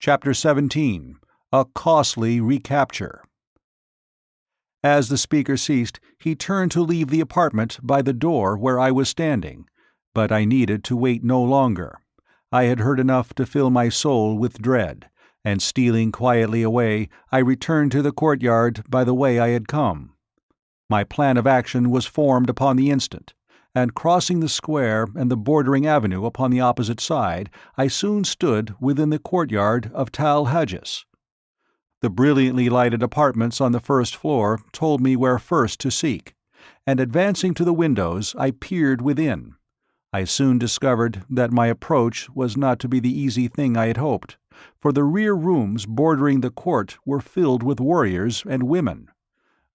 Chapter 17. A Costly Recapture. As the speaker ceased, he turned to leave the apartment by the door where I was standing, but I needed to wait no longer. I had heard enough to fill my soul with dread, and stealing quietly away, I returned to the courtyard by the way I had come. My plan of action was formed upon the instant, and crossing the square and the bordering avenue upon the opposite side, I soon stood within the courtyard of Tals Tarkas. The brilliantly lighted apartments on the first floor told me where first to seek, and advancing to the windows I peered within. I soon discovered that my approach was not to be the easy thing I had hoped, for the rear rooms bordering the court were filled with warriors and women.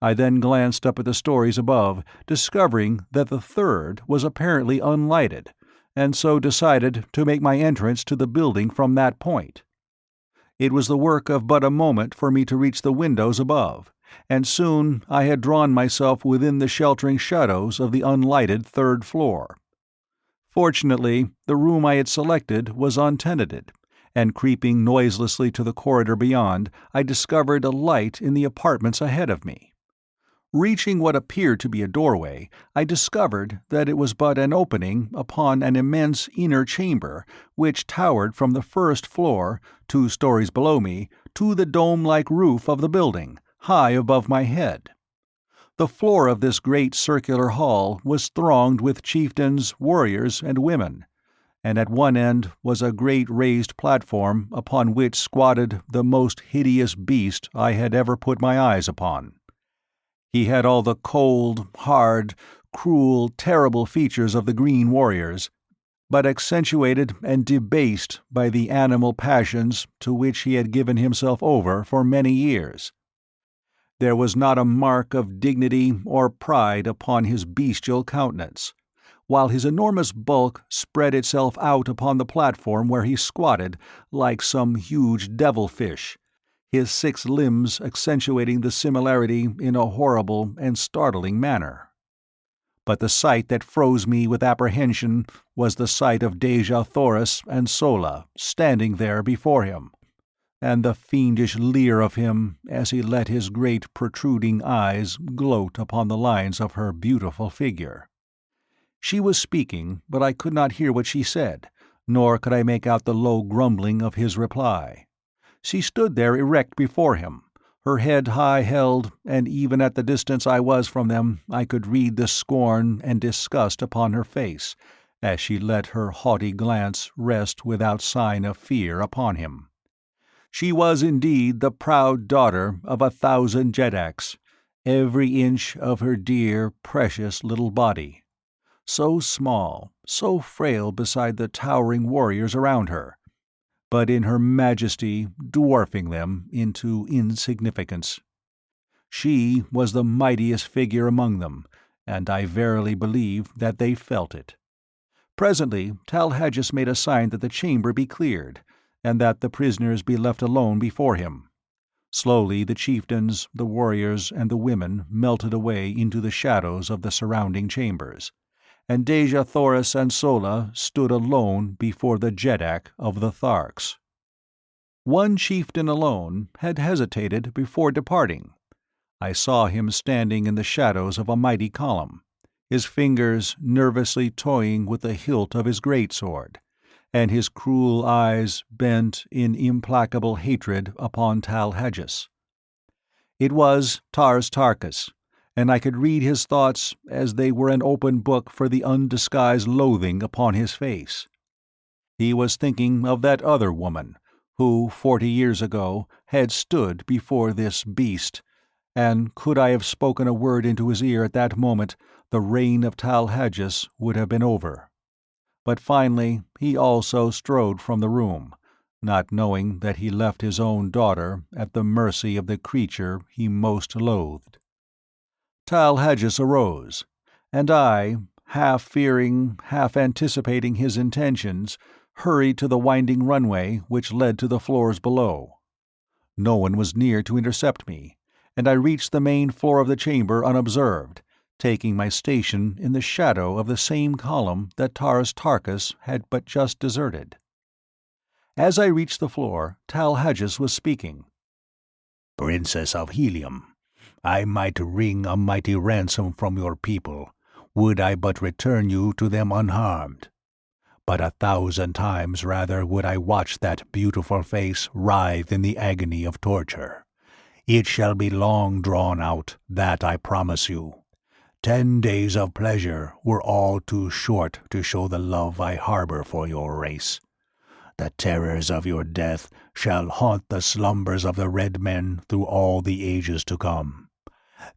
I then glanced up at the stories above, discovering that the third was apparently unlighted, and so decided to make my entrance to the building from that point. It was the work of but a moment for me to reach the windows above, and soon I had drawn myself within the sheltering shadows of the unlighted third floor. Fortunately, the room I had selected was untenanted, and creeping noiselessly to the corridor beyond, I discovered a light in the apartments ahead of me. Reaching what appeared to be a doorway, I discovered that it was but an opening upon an immense inner chamber which towered from the first floor, 2 stories below me, to the dome-like roof of the building, high above my head. The floor of this great circular hall was thronged with chieftains, warriors, and women, and at one end was a great raised platform upon which squatted the most hideous beast I had ever put my eyes upon. He had all the cold, hard, cruel, terrible features of the green warriors, but accentuated and debased by the animal passions to which he had given himself over for many years. There was not a mark of dignity or pride upon his bestial countenance, while his enormous bulk spread itself out upon the platform where he squatted like some huge devil-fish, his 6 limbs accentuating the similarity in a horrible and startling manner. But the sight that froze me with apprehension was the sight of Dejah Thoris and Sola standing there before him, and the fiendish leer of him as he let his great protruding eyes gloat upon the lines of her beautiful figure. She was speaking, but I could not hear what she said, nor could I make out the low grumbling of his reply. She stood there erect before him, her head high held, and even at the distance I was from them I could read the scorn and disgust upon her face, as she let her haughty glance rest without sign of fear upon him. She was indeed the proud daughter of 1,000 Jedaks, every inch of her dear, precious little body. So small, so frail beside the towering warriors around her, but in her majesty dwarfing them into insignificance. She was the mightiest figure among them, and I verily believe that they felt it. Presently Tals Tarkas made a sign that the chamber be cleared, and that the prisoners be left alone before him. Slowly the chieftains, the warriors, and the women melted away into the shadows of the surrounding chambers, and Dejah Thoris and Sola stood alone before the Jedak of the Tharks. One chieftain alone had hesitated before departing. I saw him standing in the shadows of a mighty column, his fingers nervously toying with the hilt of his greatsword, and his cruel eyes bent in implacable hatred upon Tals Tarkas. It was Tars Tarkas, and I could read his thoughts as they were an open book for the undisguised loathing upon his face. He was thinking of that other woman, who 40 years ago had stood before this beast, and could I have spoken a word into his ear at that moment, the reign of Tals Tarkas would have been over. But finally he also strode from the room, not knowing that he left his own daughter at the mercy of the creature he most loathed. Tals Tarkas arose, and I, half fearing, half anticipating his intentions, hurried to the winding runway which led to the floors below. No one was near to intercept me, and I reached the main floor of the chamber unobserved, taking my station in the shadow of the same column that Tars Tarkas had but just deserted. As I reached the floor, Talhajas was speaking. "Princess of Helium, I might wring a mighty ransom from your people, would I but return you to them unharmed. But 1,000 times rather would I watch that beautiful face writhe in the agony of torture. It shall be long drawn out, that I promise you. 10 days of pleasure were all too short to show the love I harbor for your race. The terrors of your death shall haunt the slumbers of the red men through all the ages to come.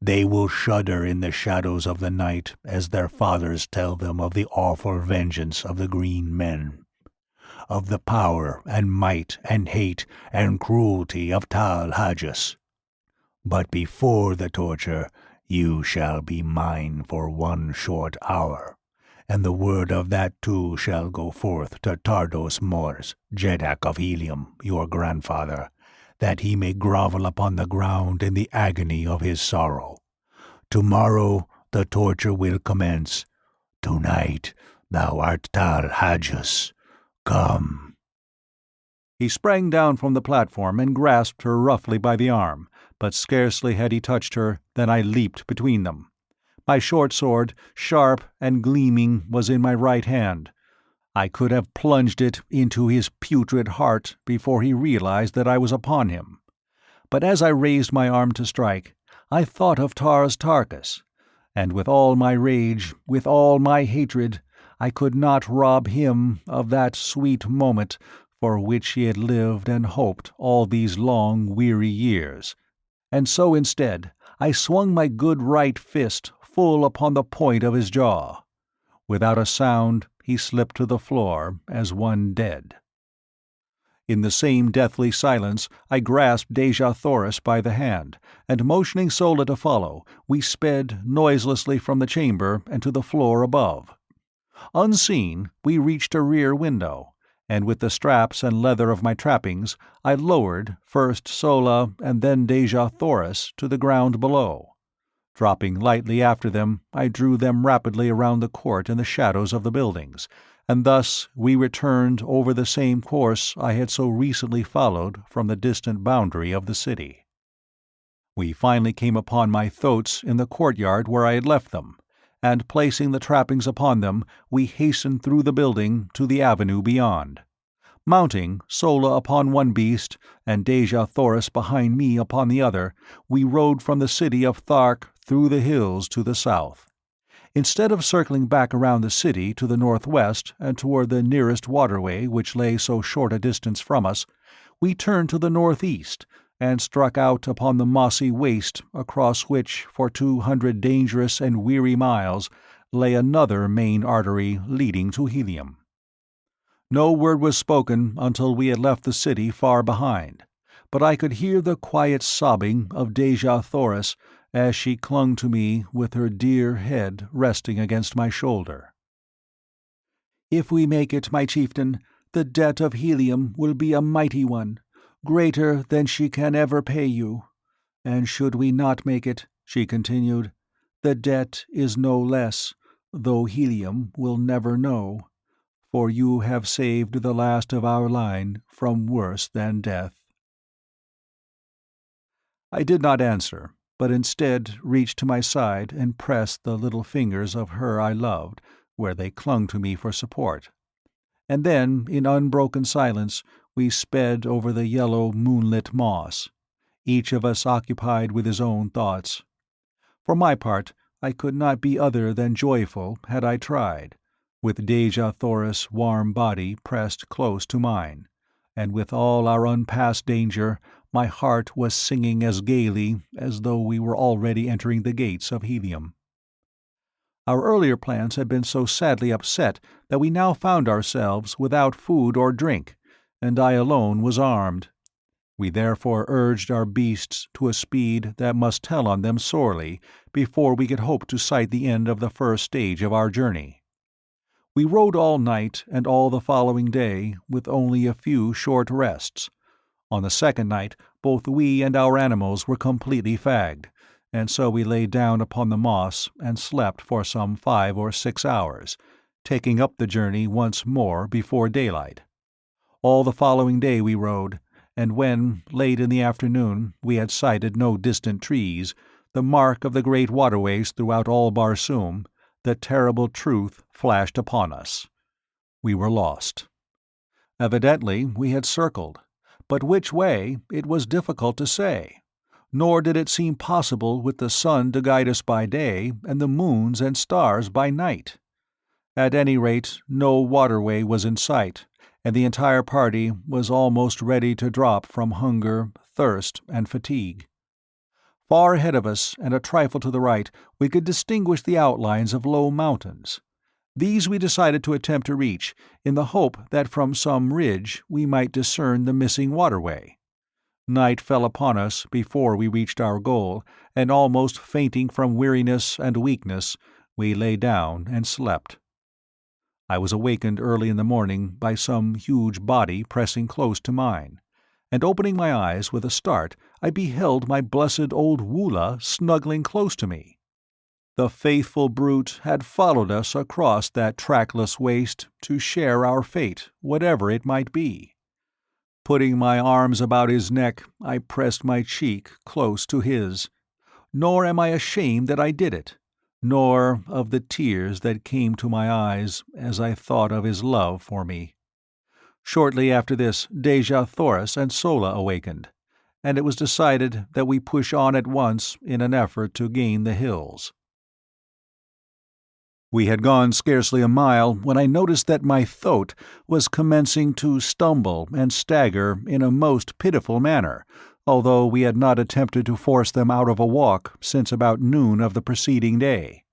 They will shudder in the shadows of the night as their fathers tell them of the awful vengeance of the green men, of the power and might and hate and cruelty of Talhajas. But before the torture, you shall be mine for 1 short hour, and the word of that too shall go forth to Tardos Mors, Jeddak of Helium, your grandfather, that he may grovel upon the ground in the agony of his sorrow. Tomorrow the torture will commence. Tonight thou art Talhajas. Come." He sprang down from the platform and grasped her roughly by the arm, but scarcely had he touched her than I leaped between them. My short sword, sharp and gleaming, was in my right hand. I could have plunged it into his putrid heart before he realized that I was upon him. But as I raised my arm to strike, I thought of Tars Tarkas, and with all my rage, with all my hatred, I could not rob him of that sweet moment for which he had lived and hoped all these long, weary years. And so instead, I swung my good right fist full upon the point of his jaw. Without a sound, he slipped to the floor as one dead. In the same deathly silence, I grasped Dejah Thoris by the hand, and motioning Sola to follow, we sped noiselessly from the chamber and to the floor above. Unseen, we reached a rear window, and with the straps and leather of my trappings, I lowered first Sola and then Dejah Thoris to the ground below. Dropping lightly after them, I drew them rapidly around the court in the shadows of the buildings, and thus we returned over the same course I had so recently followed from the distant boundary of the city. We finally came upon my thoats in the courtyard where I had left them, and placing the trappings upon them, we hastened through the building to the avenue beyond. Mounting, Sola upon one beast, and Dejah Thoris behind me upon the other, we rode from the city of Thark through the hills to the south. Instead of circling back around the city to the northwest and toward the nearest waterway which lay so short a distance from us, we turned to the northeast and struck out upon the mossy waste across which for 200 dangerous and weary miles lay another main artery leading to Helium. No word was spoken until we had left the city far behind, but I could hear the quiet sobbing of Dejah Thoris as she clung to me with her dear head resting against my shoulder. "If we make it, my chieftain, the debt of Helium will be a mighty one, greater than she can ever pay you. And should we not make it," she continued, "the debt is no less, though Helium will never know. For you have saved the last of our line from worse than death." I did not answer, but instead reached to my side and pressed the little fingers of her I loved, where they clung to me for support. And then, in unbroken silence, we sped over the yellow moonlit moss, each of us occupied with his own thoughts. For my part, I could not be other than joyful had I tried, with Dejah Thoris' warm body pressed close to mine, and with all our unpassed danger, my heart was singing as gaily as though we were already entering the gates of Helium. Our earlier plans had been so sadly upset that we now found ourselves without food or drink, and I alone was armed. We therefore urged our beasts to a speed that must tell on them sorely before we could hope to sight the end of the first stage of our journey. We rode all night and all the following day, with only a few short rests. On the second night, both we and our animals were completely fagged, and so we lay down upon the moss and slept for some 5 or 6 hours, taking up the journey once more before daylight. All the following day we rode, and when, late in the afternoon, we had sighted no distant trees, the mark of the great waterways throughout all Barsoom, the terrible truth flashed upon us. We were lost. Evidently we had circled, but which way it was difficult to say, nor did it seem possible with the sun to guide us by day and the moons and stars by night. At any rate, no waterway was in sight, and the entire party was almost ready to drop from hunger, thirst, and fatigue. Far ahead of us, and a trifle to the right, we could distinguish the outlines of low mountains. These we decided to attempt to reach, in the hope that from some ridge we might discern the missing waterway. Night fell upon us before we reached our goal, and almost fainting from weariness and weakness, we lay down and slept. I was awakened early in the morning by some huge body pressing close to mine, and opening my eyes with a start I beheld my blessed old Woola snuggling close to me. The faithful brute had followed us across that trackless waste to share our fate, whatever it might be. Putting my arms about his neck, I pressed my cheek close to his. Nor am I ashamed that I did it, nor of the tears that came to my eyes as I thought of his love for me. Shortly after this, Dejah Thoris and Sola awakened, and it was decided that we push on at once in an effort to gain the hills. We had gone scarcely a mile when I noticed that my thoat was commencing to stumble and stagger in a most pitiful manner, although we had not attempted to force them out of a walk since about noon of the preceding day.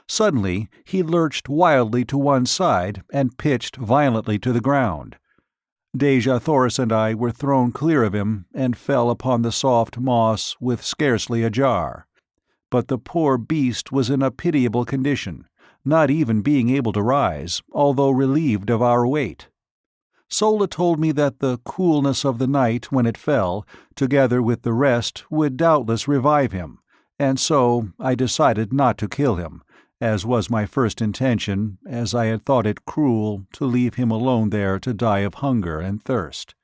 Suddenly he lurched wildly to one side and pitched violently to the ground. Dejah Thoris and I were thrown clear of him and fell upon the soft moss with scarcely a jar. But the poor beast was in a pitiable condition, not even being able to rise, although relieved of our weight. Sola told me that the coolness of the night when it fell, together with the rest, would doubtless revive him, and so I decided not to kill him, as was my first intention, as I had thought it cruel to leave him alone there to die of hunger and thirst.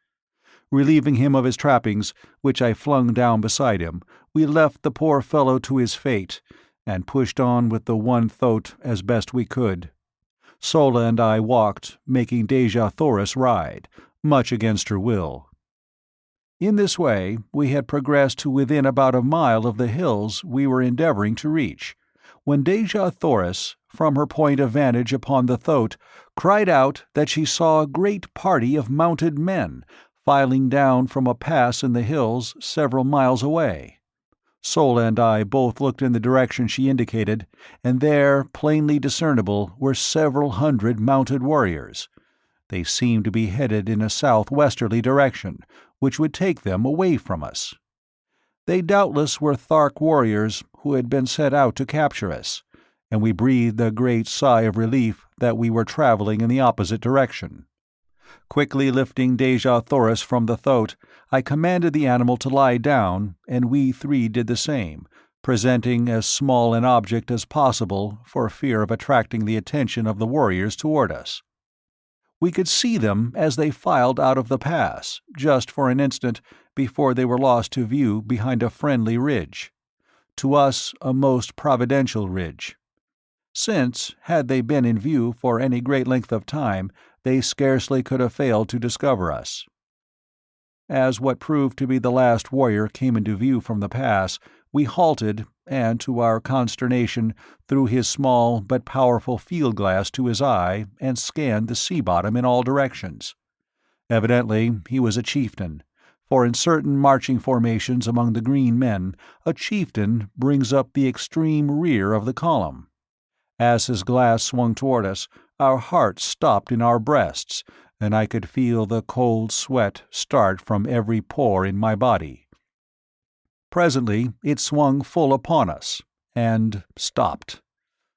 Relieving him of his trappings, which I flung down beside him, we left the poor fellow to his fate, and pushed on with the one thoat as best we could. Sola and I walked, making Dejah Thoris ride, much against her will. In this way we had progressed to within about a mile of the hills we were endeavoring to reach, when Dejah Thoris, from her point of vantage upon the thoat, cried out that she saw a great party of mounted men filing down from a pass in the hills several miles away. Sola and I both looked in the direction she indicated, and there, plainly discernible, were several hundred mounted warriors. They seemed to be headed in a southwesterly direction, which would take them away from us. They doubtless were Thark warriors who had been sent out to capture us, and we breathed a great sigh of relief that we were traveling in the opposite direction. Quickly lifting Dejah Thoris from the thoat, I commanded the animal to lie down, and we three did the same, presenting as small an object as possible for fear of attracting the attention of the warriors toward us. We could see them as they filed out of the pass, just for an instant before they were lost to view behind a friendly ridge. To us, a most providential ridge. Since, had they been in view for any great length of time, they scarcely could have failed to discover us. As what proved to be the last warrior came into view from the pass, we halted, and to our consternation threw his small but powerful field-glass to his eye and scanned the sea-bottom in all directions. Evidently he was a chieftain, for in certain marching formations among the green men, a chieftain brings up the extreme rear of the column. As his glass swung toward us, our hearts stopped in our breasts, and I could feel the cold sweat start from every pore in my body. Presently it swung full upon us, and stopped.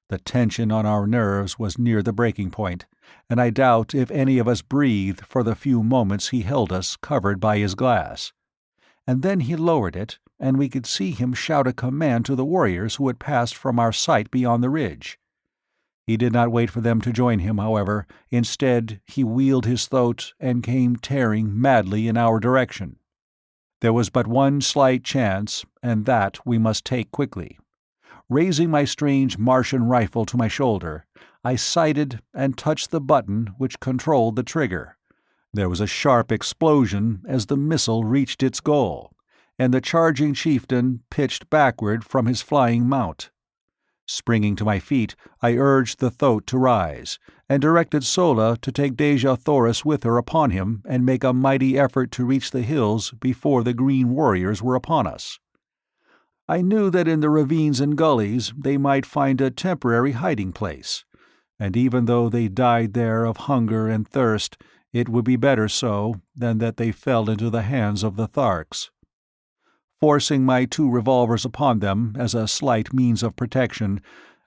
The tension on our nerves was near the breaking point, and I doubt if any of us breathed for the few moments he held us covered by his glass. And then he lowered it, and we could see him shout a command to the warriors who had passed from our sight beyond the ridge. He did not wait for them to join him, however. Instead, he wheeled his throat and came tearing madly in our direction. There was but one slight chance, and that we must take quickly. Raising my strange Martian rifle to my shoulder, I sighted and touched the button which controlled the trigger. There was a sharp explosion as the missile reached its goal, and the charging chieftain pitched backward from his flying mount. Springing to my feet, I urged the thoat to rise, and directed Sola to take Dejah Thoris with her upon him and make a mighty effort to reach the hills before the green warriors were upon us. I knew that in the ravines and gullies they might find a temporary hiding place, and even though they died there of hunger and thirst, it would be better so than that they fell into the hands of the Tharks. Forcing my 2 revolvers upon them as a slight means of protection,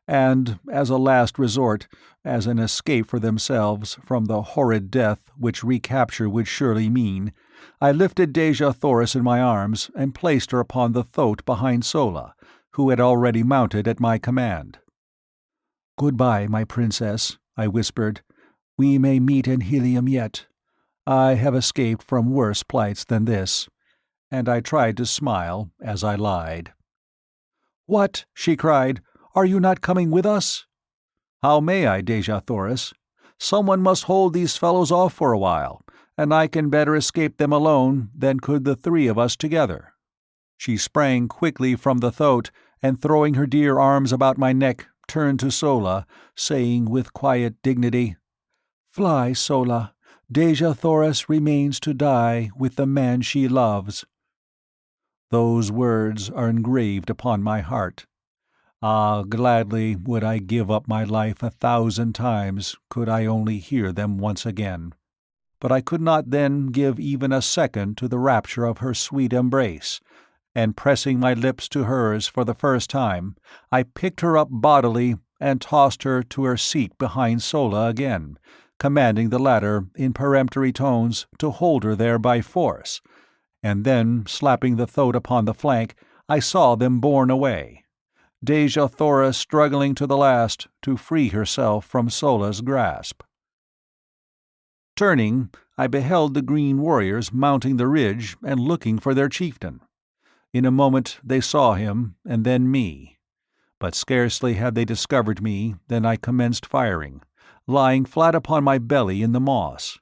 and as a last resort, as an escape for themselves from the horrid death which recapture would surely mean, I lifted Dejah Thoris in my arms and placed her upon the thoat behind Sola, who had already mounted at my command. "Goodbye, my princess," I whispered. "We may meet in Helium yet. I have escaped from worse plights than this." And I tried to smile as I lied. "What?" she cried. "Are you not coming with us?" "How may I, Dejah Thoris? Someone must hold these fellows off for a while, and I can better escape them alone than could the 3 of us together." She sprang quickly from the thoat, and throwing her dear arms about my neck, turned to Sola, saying with quiet dignity, "Fly, Sola. Dejah Thoris remains to die with the man she loves." Those words are engraved upon my heart. Ah, gladly would I give up my life 1,000 times could I only hear them once again. But I could not then give even a second to the rapture of her sweet embrace, and pressing my lips to hers for the first time, I picked her up bodily and tossed her to her seat behind Sola again, commanding the latter in peremptory tones to hold her there by force, and then, slapping the thoat upon the flank, I saw them borne away, Dejah Thoris struggling to the last to free herself from Sola's grasp. Turning, I beheld the green warriors mounting the ridge and looking for their chieftain. In a moment they saw him, and then me. But scarcely had they discovered me than I commenced firing, lying flat upon my belly in the moss.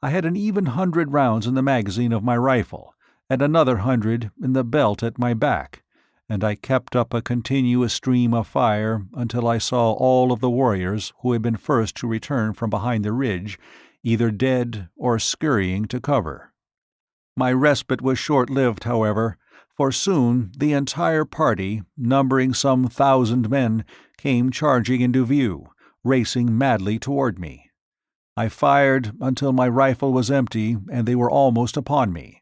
I had an even 100 rounds in the magazine of my rifle, and another 100 in the belt at my back, and I kept up a continuous stream of fire until I saw all of the warriors who had been first to return from behind the ridge either dead or scurrying to cover. My respite was short-lived, however, for soon the entire party, numbering some 1,000 men, came charging into view, racing madly toward me. I fired until my rifle was empty and they were almost upon me.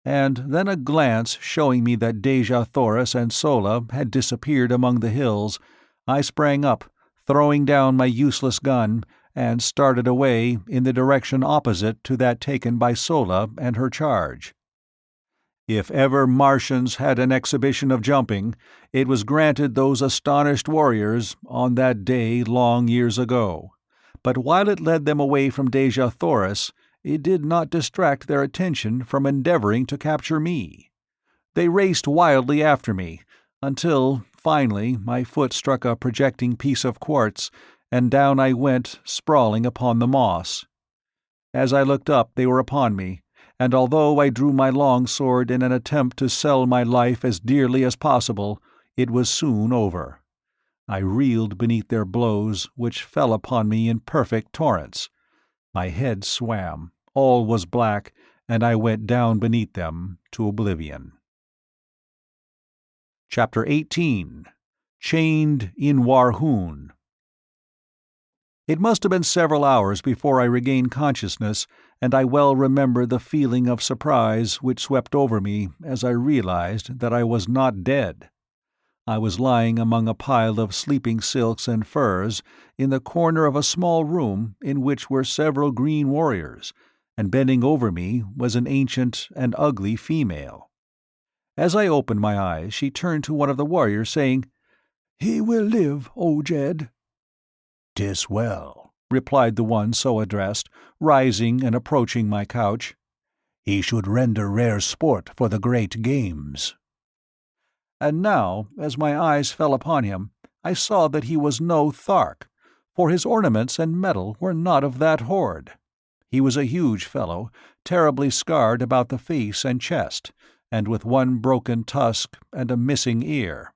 And then a glance showing me that Dejah Thoris and Sola had disappeared among the hills, I sprang up, throwing down my useless gun, and started away in the direction opposite to that taken by Sola and her charge. If ever Martians had an exhibition of jumping, it was granted those astonished warriors on that day long years ago. But while it led them away from Dejah Thoris, it did not distract their attention from endeavoring to capture me. They raced wildly after me, until, finally, my foot struck a projecting piece of quartz, and down I went, sprawling upon the moss. As I looked up, they were upon me, and although I drew my long sword in an attempt to sell my life as dearly as possible, it was soon over. I reeled beneath their blows, which fell upon me in perfect torrents. My head swam, all was black, and I went down beneath them to oblivion. Chapter 18. Chained in Warhoon. It must have been several hours before I regained consciousness, and I well remember the feeling of surprise which swept over me as I realized that I was not dead. I was lying among a pile of sleeping silks and furs in the corner of a small room in which were several green warriors, and bending over me was an ancient and ugly female. As I opened my eyes she turned to one of the warriors, saying, "He will live, O Jed." "'Tis well," replied the one so addressed, rising and approaching my couch. "He should render rare sport for the great games." And now, as my eyes fell upon him, I saw that he was no Thark, for his ornaments and metal were not of that horde. He was a huge fellow, terribly scarred about the face and chest, and with one broken tusk and a missing ear.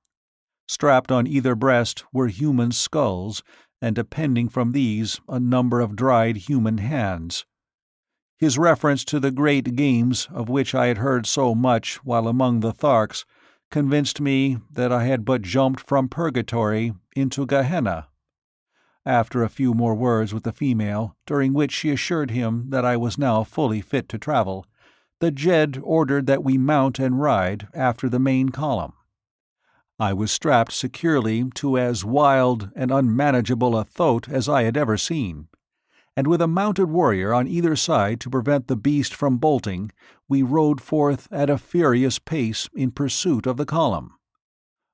Strapped on either breast were human skulls, and depending from these a number of dried human hands. His reference to the great games of which I had heard so much while among the Tharks convinced me that I had but jumped from purgatory into Gehenna. After a few more words with the female, during which she assured him that I was now fully fit to travel, the Jed ordered that we mount and ride after the main column. I was strapped securely to as wild and unmanageable a thoat as I had ever seen, and with a mounted warrior on either side to prevent the beast from bolting, we rode forth at a furious pace in pursuit of the column.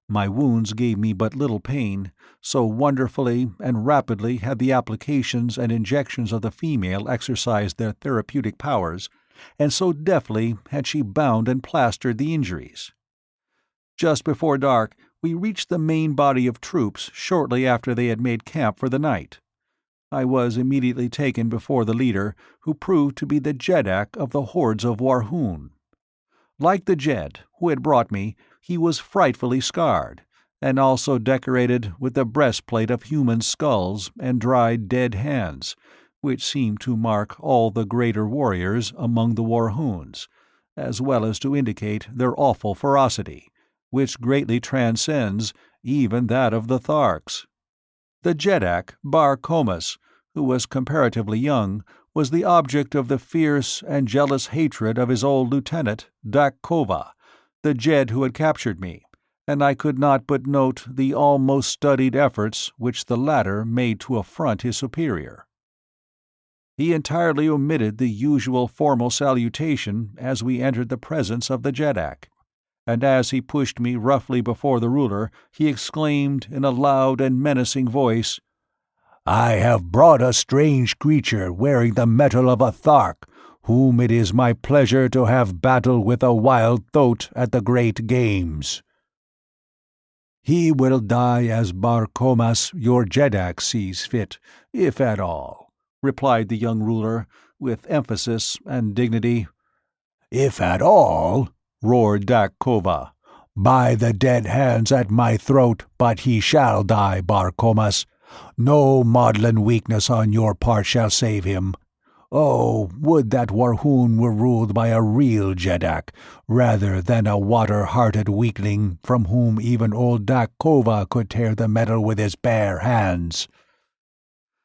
My wounds gave me but little pain, so wonderfully and rapidly had the applications and injections of the female exercised their therapeutic powers, and so deftly had she bound and plastered the injuries. Just before dark, we reached the main body of troops shortly after they had made camp for the night. I was immediately taken before the leader, who proved to be the Jeddak of the hordes of Warhoon. Like the Jed who had brought me, he was frightfully scarred, and also decorated with the breastplate of human skulls and dried dead hands, which seemed to mark all the greater warriors among the Warhoons, as well as to indicate their awful ferocity, which greatly transcends even that of the Tharks. The Jeddak, Barcomas, who was comparatively young, was the object of the fierce and jealous hatred of his old lieutenant, Dak Kova, the Jed who had captured me, and I could not but note the almost studied efforts which the latter made to affront his superior. He entirely omitted the usual formal salutation as we entered the presence of the Jeddak, and as he pushed me roughly before the ruler, he exclaimed in a loud and menacing voice, "I have brought a strange creature wearing the metal of a Thark, whom it is my pleasure to have battle with a wild thoat at the great games." "He will die as Barcomas your Jeddak sees fit, if at all," replied the young ruler, with emphasis and dignity. "If at all?" roared Dak Kova. "By the dead hands at my throat, but he shall die, Barcomas. No maudlin weakness on your part shall save him. Oh, would that Warhoon were ruled by a real Jeddak, rather than a water-hearted weakling from whom even old Dak Kova could tear the metal with his bare hands."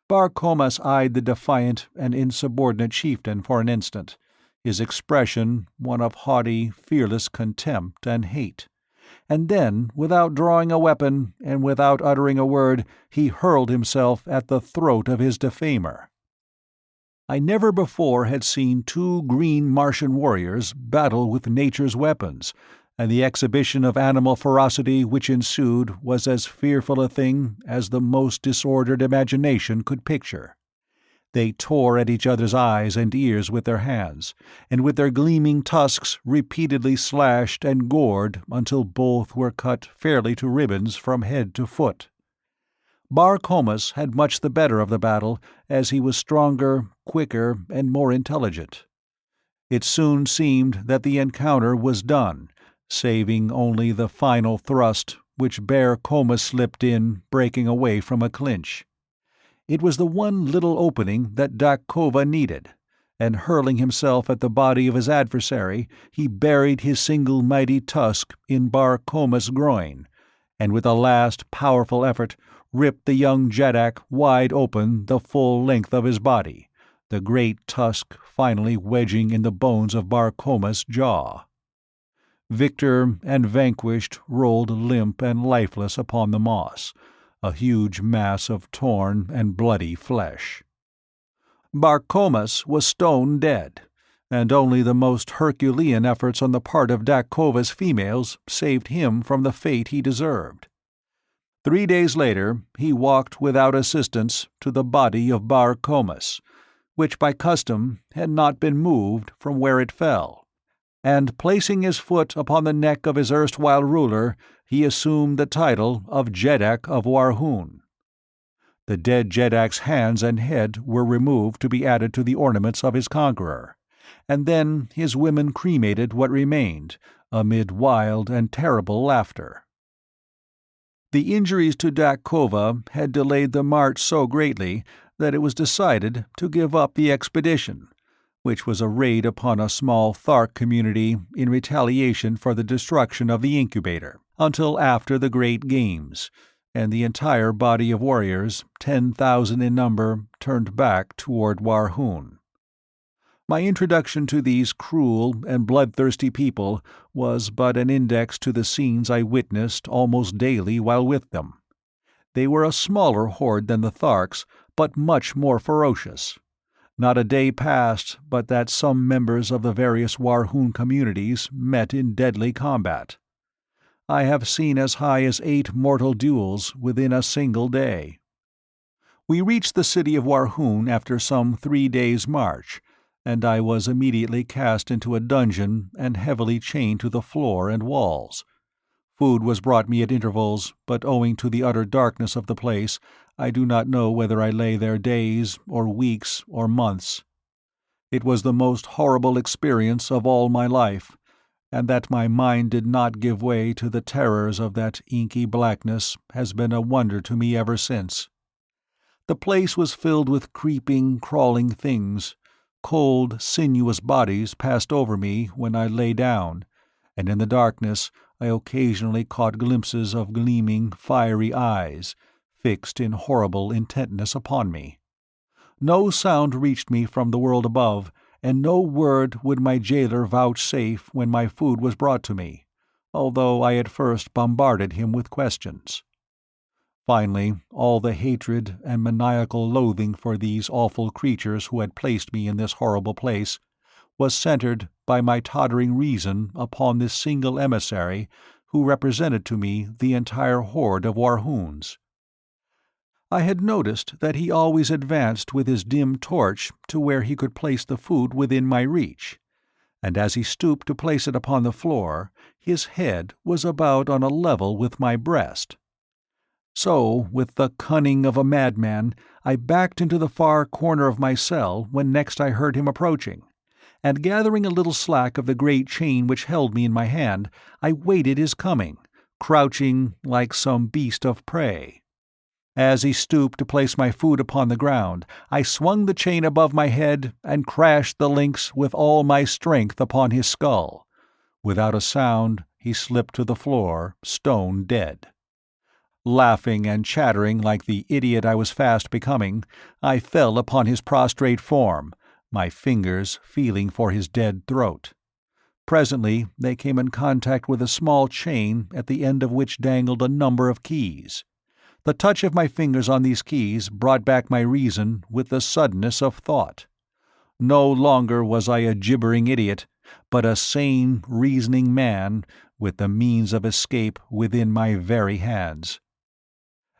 Barcomas eyed the defiant and insubordinate chieftain for an instant, his expression one of haughty, fearless contempt and hate, and then, without drawing a weapon and without uttering a word, he hurled himself at the throat of his defamer. I never before had seen two green Martian warriors battle with nature's weapons, and the exhibition of animal ferocity which ensued was as fearful a thing as the most disordered imagination could picture. They tore at each other's eyes and ears with their hands, and with their gleaming tusks repeatedly slashed and gored until both were cut fairly to ribbons from head to foot. Barcomas had much the better of the battle, as he was stronger, quicker, and more intelligent. It soon seemed that the encounter was done, saving only the final thrust, which Barcomas slipped in, breaking away from a clinch. It was the one little opening that Dak Kova needed, and hurling himself at the body of his adversary, he buried his single mighty tusk in Barcomas' groin, and with a last powerful effort ripped the young Jeddak wide open the full length of his body, the great tusk finally wedging in the bones of Barcomas' jaw. Victor and vanquished rolled limp and lifeless upon the moss, a huge mass of torn and bloody flesh. Barcomas was stone dead, and only the most Herculean efforts on the part of Dak Kova's females saved him from the fate he deserved. 3 days later, he walked without assistance to the body of Bar Comus, which by custom had not been moved from where it fell, and placing his foot upon the neck of his erstwhile ruler, he assumed the title of Jeddak of Warhoon. The dead Jeddak's hands and head were removed to be added to the ornaments of his conqueror, and then his women cremated what remained, amid wild and terrible laughter. The injuries to Dak Kova had delayed the march so greatly that it was decided to give up the expedition, which was a raid upon a small Thark community in retaliation for the destruction of the incubator, until after the Great Games, and the entire body of warriors, 10,000 in number, turned back toward Warhoon. My introduction to these cruel and bloodthirsty people was but an index to the scenes I witnessed almost daily while with them. They were a smaller horde than the Tharks, but much more ferocious. Not a day passed but that some members of the various Warhoon communities met in deadly combat. I have seen as high as 8 mortal duels within a single day. We reached the city of Warhoon after some 3 days' march, and I was immediately cast into a dungeon and heavily chained to the floor and walls. Food was brought me at intervals, but owing to the utter darkness of the place, I do not know whether I lay there days, or weeks, or months. It was the most horrible experience of all my life, and that my mind did not give way to the terrors of that inky blackness has been a wonder to me ever since. The place was filled with creeping, crawling things. Cold, sinuous bodies passed over me when I lay down, and in the darkness I occasionally caught glimpses of gleaming, fiery eyes, fixed in horrible intentness upon me. No sound reached me from the world above, and no word would my jailer vouchsafe when my food was brought to me, although I at first bombarded him with questions. Finally, all the hatred and maniacal loathing for these awful creatures who had placed me in this horrible place was centered by my tottering reason upon this single emissary who represented to me the entire horde of Warhoons. I had noticed that he always advanced with his dim torch to where he could place the food within my reach, and as he stooped to place it upon the floor, his head was about on a level with my breast. So, with the cunning of a madman, I backed into the far corner of my cell when next I heard him approaching, and gathering a little slack of the great chain which held me in my hand, I waited his coming, crouching like some beast of prey. As he stooped to place my food upon the ground, I swung the chain above my head and crashed the links with all my strength upon his skull. Without a sound, he slipped to the floor, stone dead. Laughing and chattering like the idiot I was fast becoming, I fell upon his prostrate form, my fingers feeling for his dead throat. Presently they came in contact with a small chain at the end of which dangled a number of keys. The touch of my fingers on these keys brought back my reason with the suddenness of thought. No longer was I a gibbering idiot, but a sane, reasoning man with the means of escape within my very hands.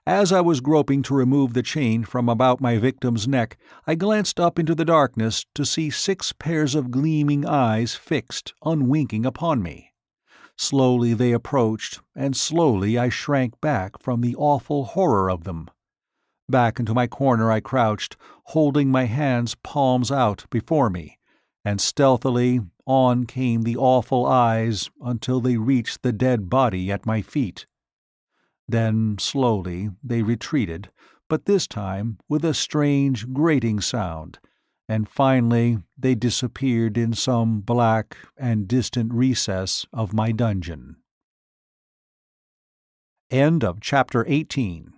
As I was groping to remove the chain from about my victim's neck, I glanced up into the darkness to see 6 pairs of gleaming eyes fixed, unwinking upon me. Slowly they approached, and slowly I shrank back from the awful horror of them. Back into my corner I crouched, holding my hands palms out before me, and stealthily on came the awful eyes until they reached the dead body at my feet. Then slowly they retreated, but this time with a strange grating sound, and finally they disappeared in some black and distant recess of my dungeon. End of Chapter 18.